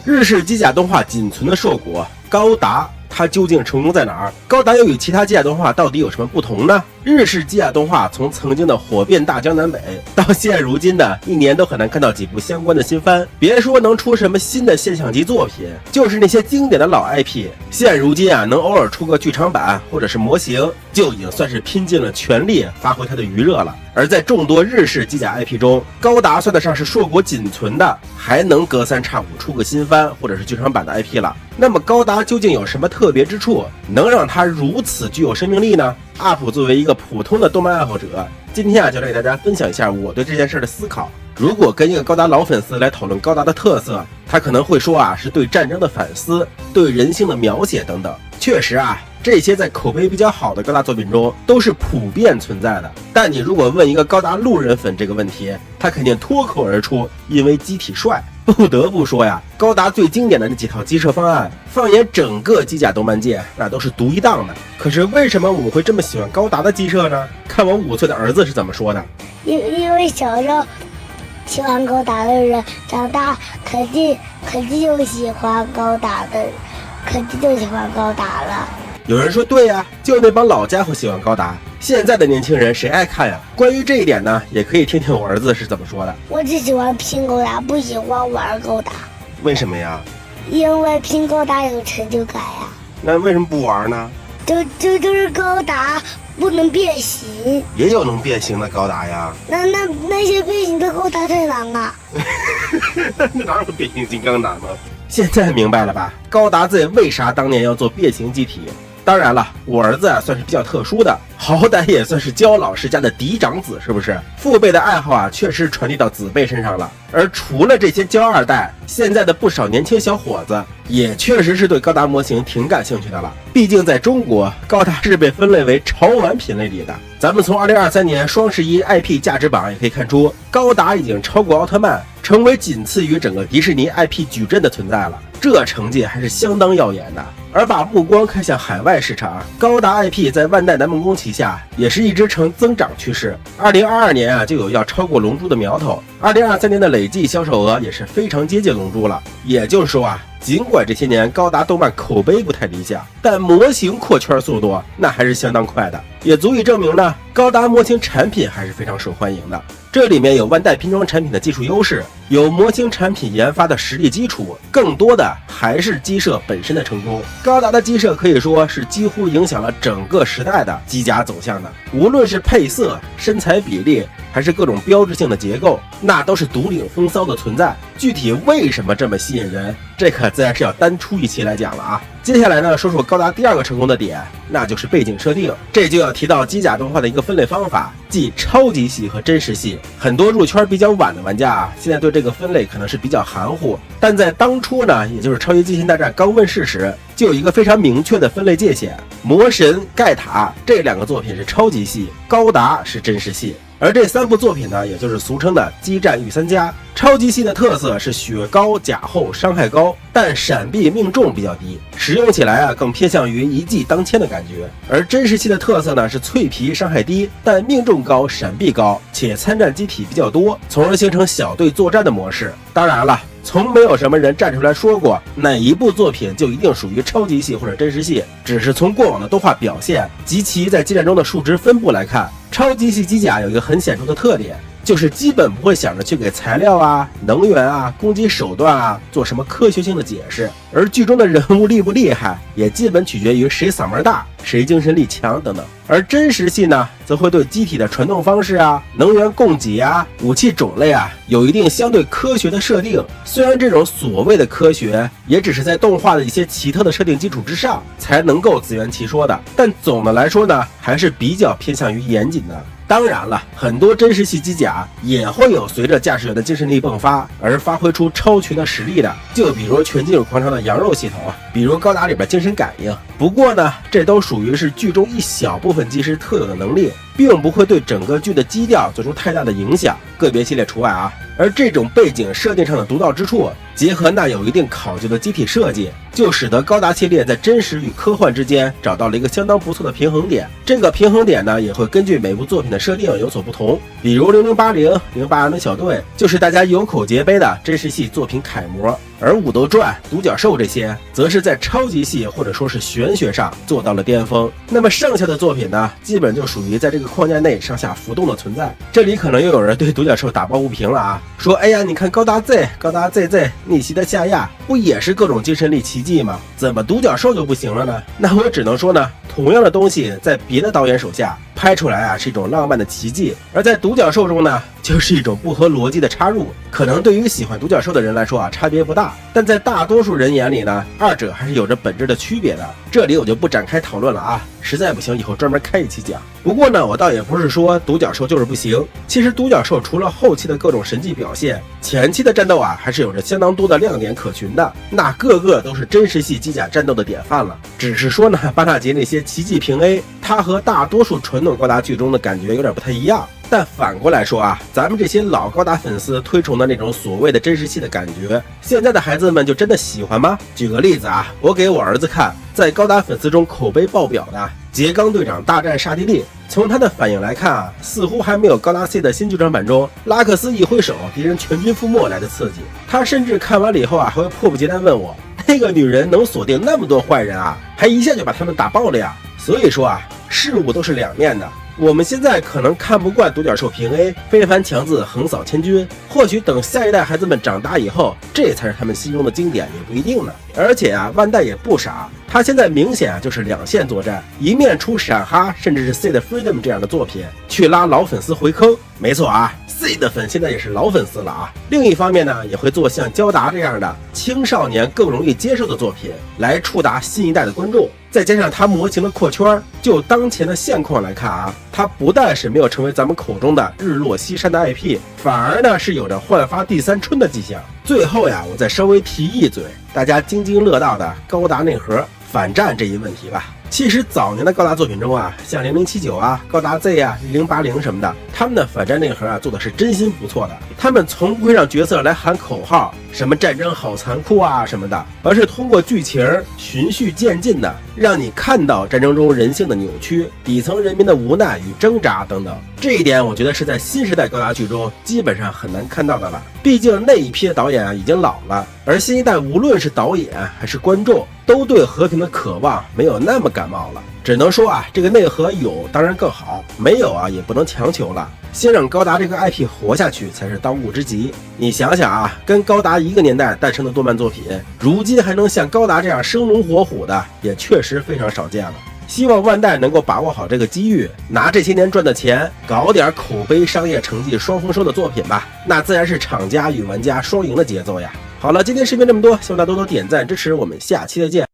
日式机甲动画仅存的硕果高达，它究竟成功在哪儿？高达又与其他机甲动画到底有什么不同呢？日式机甲动画从曾经的火遍大江南北，到现如今的一年都很难看到几部相关的新番。别说能出什么新的现象级作品，就是那些经典的老 IP， 现如今啊，能偶尔出个剧场版或者是模型，就已经算是拼尽了全力发挥它的余热了。而在众多日式机甲 IP 中，高达算得上是硕果仅存的，还能隔三差五出个新番或者是剧场版的 IP 了。那么高达究竟有什么特别之处，能让它如此具有生命力呢？UP 作为一个普通的动漫爱好者，今天就来给大家分享一下我对这件事的思考。如果跟一个高达老粉丝来讨论高达的特色，他可能会说是对战争的反思，对人性的描写等等。确实这些在口碑比较好的高达作品中都是普遍存在的。但你如果问一个高达路人粉这个问题，他肯定脱口而出，因为机体帅。不得不说高达最经典的那几套机设方案，放眼整个机甲动漫界，那都是独一档的。可是为什么我们会这么喜欢高达的机设呢？看我5岁的儿子是怎么说的。因为小时候喜欢高达的人，长大肯定就喜欢高达的，肯定就喜欢高达了。有人说对就那帮老家伙喜欢高达，现在的年轻人谁爱看呀？关于这一点呢，也可以听听我儿子是怎么说的。我只喜欢拼高达，不喜欢玩高达。为什么呀？因为拼高达有成就感呀。那为什么不玩呢？就是高达不能变形。也有能变形的高达呀。那些变形的高达太难了。哪有变形金刚难吗？现在明白了吧？高达 Z 为啥当年要做变形机体？当然了，我儿子算是比较特殊的，好歹也算是焦老师家的嫡长子，是不是？父辈的爱好确实传递到子辈身上了。而除了这些焦二代，现在的不少年轻小伙子也确实是对高达模型挺感兴趣的了。毕竟在中国，高达是被分类为潮玩品类里的。咱们从2023年双11 IP 价值榜也可以看出，高达已经超过奥特曼，成为仅次于整个迪士尼 IP 矩阵的存在了。这成绩还是相当耀眼的。而把目光看向海外市场，高达 IP 在万代南梦宫旗下也是一直呈增长趋势。2022年就有要超过龙珠的苗头，2023年的累计销售额也是非常接近龙珠了。也就是说尽管这些年高达动漫口碑不太理想，但模型扩圈速度那还是相当快的，也足以证明呢，高达模型产品还是非常受欢迎的。这里面有万代拼装产品的技术优势，有模型产品研发的实力基础，更多的还是机设本身的成功。高达的机设可以说是几乎影响了整个时代的机甲走向的，无论是配色、身材比例，还是各种标志性的结构，那都是独领风骚的存在。具体为什么这么吸引人，这可自然是要单出一期来讲了接下来呢，说说高达第二个成功的点，那就是背景设定。这就要提到机甲动画的一个分类方法，即超级系和真实系。很多入圈比较晚的玩家现在对这个分类可能是比较含糊，但在当初呢，也就是超级机器大战刚问世时，就有一个非常明确的分类界限。魔神、盖塔这2个作品是超级系，高达是真实系。而这3部作品呢，也就是俗称的激战御三家。超级系的特色是血高、甲厚、伤害高，但闪避命中比较低，使用起来更偏向于一骑当千的感觉。而真实系的特色呢是脆皮、伤害低，但命中高、闪避高，且参战机体比较多，从而形成小队作战的模式。当然了，从没有什么人站出来说过哪一部作品就一定属于超级系或者真实系，只是从过往的动画表现及其在激战中的数值分布来看，超级系机甲有一个很显著的特点，就是基本不会想着去给材料能源攻击手段做什么科学性的解释，而剧中的人物厉不厉害也基本取决于谁嗓门大，谁精神力强等等。而真实系呢，则会对机体的传动方式能源供给武器种类有一定相对科学的设定。虽然这种所谓的科学也只是在动画的一些奇特的设定基础之上才能够自圆其说的，但总的来说呢，还是比较偏向于严谨的。当然了，很多真实系机甲也会有随着驾驶员的精神力迸发而发挥出超群的实力的，就比如全金属狂潮的羊肉系统比如高达里边精神感应。不过呢，这都属于是剧中一小部分机师特有的能力，并不会对整个剧的基调做出太大的影响，个别系列除外而这种背景设定上的独到之处，结合那有一定考究的机体设计，就使得高达系列在真实与科幻之间找到了一个相当不错的平衡点。这个平衡点呢，也会根据每部作品的设定有所不同。比如0080、08人的小队，就是大家有口皆碑的真实系作品楷模。而武斗传、独角兽这些，则是在超级系或者说是玄学上做到了巅峰。那么剩下的作品呢，基本就属于在这个框架内上下浮动的存在。这里可能又有人对独角兽打抱不平了啊，说哎呀，你看高达 Z、高达 ZZ 逆袭的夏亚，不也是各种精神力奇迹吗？怎么独角兽就不行了呢？那我只能说呢，同样的东西在别的导演手下拍出来啊，是一种浪漫的奇迹，而在独角兽中呢，就是一种不合逻辑的插入。可能对于喜欢独角兽的人来说啊，差别不大，但在大多数人眼里呢，二者还是有着本质的区别的。这里我就不展开讨论了啊，实在不行以后专门开一期讲。不过呢，我倒也不是说独角兽就是不行，其实独角兽除了后期的各种神迹表现，前期的战斗啊，还是有着相当多的亮点可循的，那个个都是真实系机甲战斗的典范了。只是说呢，巴纳吉那些奇迹平 A， 它和大多数传统高达剧中的感觉有点不太一样。但反过来说啊，咱们这些老高达粉丝推崇的那种所谓的真实系的感觉，现在的孩子们就真的喜欢吗？举个例子啊，我给我儿子看，在高达粉丝中口碑爆表的杰刚队长大战沙地利，从他的反应来看啊，似乎还没有高达 C 的新剧场版中拉克斯一挥手敌人全军覆没来的刺激。他甚至看完了以后啊，还会迫不及待问我，那个女人能锁定那么多坏人啊，还一下就把他们打爆了呀。所以说啊，事物都是两面的。我们现在可能看不惯独角兽平 A， 非凡强自横扫千军，或许等下一代孩子们长大以后，这才是他们心中的经典，也不一定呢。而且啊，万代也不傻，他现在明显啊就是两线作战，一面出闪哈甚至是 C 的 Freedom 这样的作品，去拉老粉丝回坑。没错啊，C 的粉现在也是老粉丝了啊。另一方面呢，也会做像焦达这样的青少年更容易接受的作品，来触达新一代的观众。再加上它模型的扩圈，就当前的现况来看啊，它不但是没有成为咱们口中的日落西山的 IP， 反而呢是有着焕发第三春的迹象。最后呀，我再稍微提一嘴，大家津津乐道的高达内核反战这一问题吧。其实早年的高达作品中啊，像0079啊、高达 Z 啊、0080什么的，他们的反战内核啊做的是真心不错的。他们从不会让角色来喊口号，什么战争好残酷啊什么的，而是通过剧情循序渐进的，让你看到战争中人性的扭曲、底层人民的无奈与挣扎等等。这一点我觉得是在新时代高达剧中基本上很难看到的了。毕竟那一批的导演啊已经老了，而新一代无论是导演还是观众，都对和平的渴望没有那么感冒了。只能说啊，这个内核有当然更好，没有啊也不能强求了。先让高达这个 IP 活下去才是当务之急。你想想啊，跟高达一个年代诞生的动漫作品，如今还能像高达这样生龙活虎的，也确实非常少见了。希望万代能够把握好这个机遇，拿这些年赚的钱搞点口碑商业成绩双丰收的作品吧，那自然是厂家与玩家双赢的节奏呀。好了，今天视频这么多，希望大家多多点赞支持，我们下期再见。